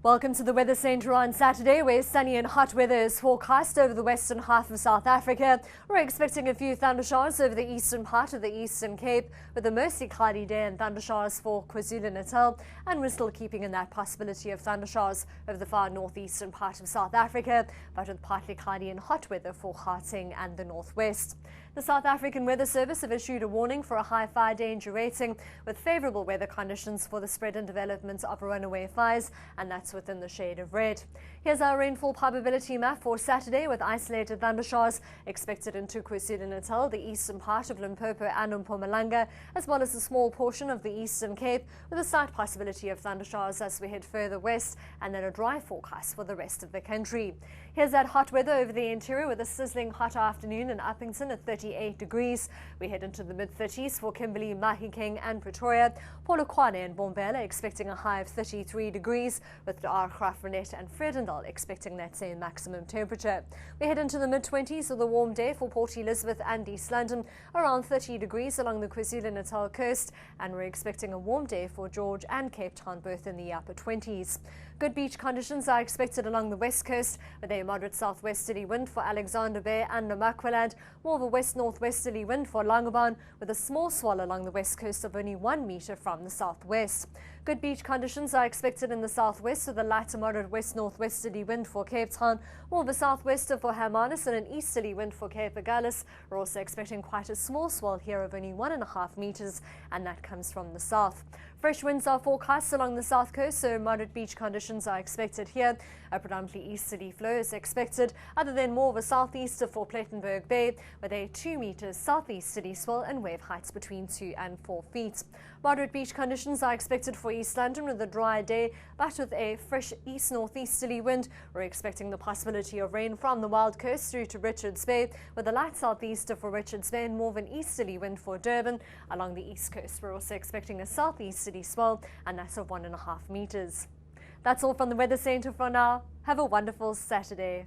Welcome to the Weather Centre on Saturday, where sunny and hot weather is forecast over the western half of South Africa. We're expecting a few thundershowers over the eastern part of the Eastern Cape, with a mostly cloudy day and thundershowers for KwaZulu-Natal, and we're still keeping in that possibility of thundershowers over the far northeastern part of South Africa, but with partly cloudy and hot weather for Gauteng and the northwest. The South African Weather Service have issued a warning for a high fire danger rating, with favourable weather conditions for the spread and development of runaway fires, and that's within the shade of red. Here's our rainfall probability map for Saturday, with isolated thundershowers expected into KwaZulu-Natal, the eastern part of Limpopo and Mpumalanga, as well as a small portion of the Eastern Cape, with a slight possibility of thundershowers as we head further west, and then a dry forecast for the rest of the country. Here's that hot weather over the interior, with a sizzling hot afternoon in Uppington at 38 degrees. We head into the mid-30s for Kimberley, Mahikeng and Pretoria. Polokwane and Bombela expecting a high of 33 degrees, with Graaff-Reinet and Vredendal expecting that same maximum temperature. We head into the mid-20s with a warm day for Port Elizabeth and East London, around 30 degrees along the KwaZulu-Natal coast, and we're expecting a warm day for George and Cape Town, both in the upper 20s. Good beach conditions are expected along the west coast, with a moderate southwesterly wind for Alexander Bay and Namaqualand, more of a west-northwesterly wind for Langebaan, with a small swell along the west coast of only 1 metre from the southwest. Good beach conditions are expected in the southwest, with a light to moderate west-northwesterly wind for Cape Town, more of a southwester for Hermanus and an easterly wind for Cape Agulhas. We're also expecting quite a small swell here of only 1.5 metres, and that comes from the south. Fresh winds are forecast along the south coast, so moderate beach conditions are expected here. A predominantly easterly flow is expected, other than more of a southeaster for Plettenberg Bay, with a 2 metres southeasterly swell and wave heights between 2 and 4 feet. Moderate beach conditions are expected for East London with a dry day, but with a fresh east-northeasterly wind. We're expecting the possibility of rain from the Wild Coast through to Richards Bay, with a light southeaster for Richards Bay and more of an easterly wind for Durban. Along the east coast, we're also expecting a southeasterly swell, and that's of 1.5 metres. That's all from the Weather Centre for now. Have a wonderful Saturday.